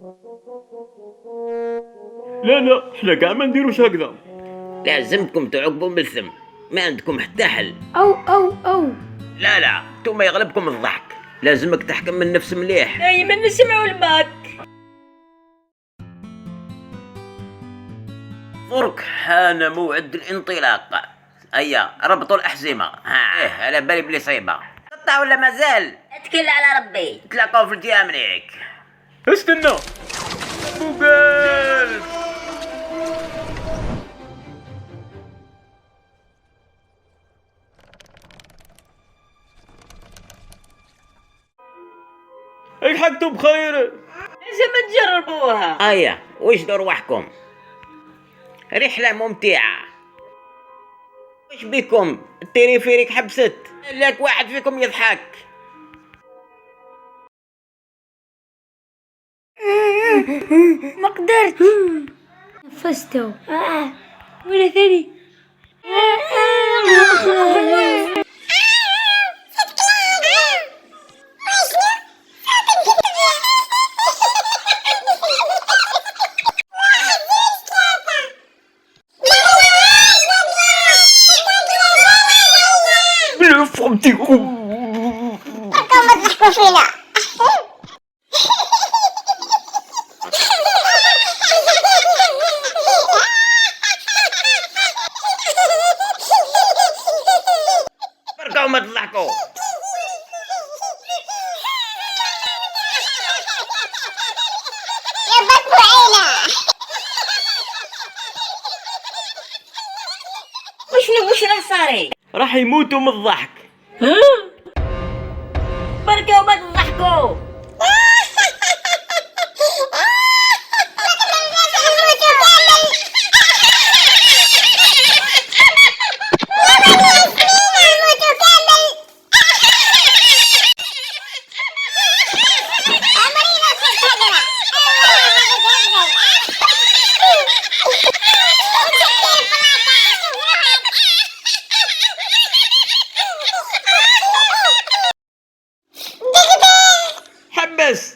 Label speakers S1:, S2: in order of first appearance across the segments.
S1: لا لا، احنا كاع ما نديروش هكذا.
S2: لازمكم تعقبوا من الثم، ما عندكم حتى حل.
S3: أو
S2: لا لا، انتو ما يغلبكم الضحك، لازمك تحكم من النفس مليح.
S4: دايما نسمعوا الماك.
S2: فرك حان موعد الانطلاق. هيا ربطوا الأحزمة. ها على بالي بلي صيبة. قطع ولا مازال؟
S4: اتكل على ربي.
S2: تلاقوا في الجامريك.
S1: استنى. بوغال. الحقتوا بخير.
S4: لازم تجربوها.
S2: هيا وش رواحكم؟ رحلة ممتعة. وش بكم؟ التليفيريك حبست. لك واحد فيكم يضحك.
S3: ما قدرت. نفستو. ولا ثاني.
S1: بلا فهمتي.
S5: ما تضحكوا فينا.
S2: بركوا ما تضحكوا.
S5: يا بطل عينه.
S4: وشنو صاري؟
S2: راح يموتوا من الضحك.
S4: بركة وما تضحكوا.
S2: حبس.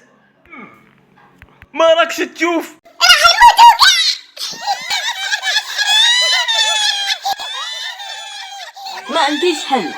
S1: ما راكش تشوف.
S4: ما عنديش حل.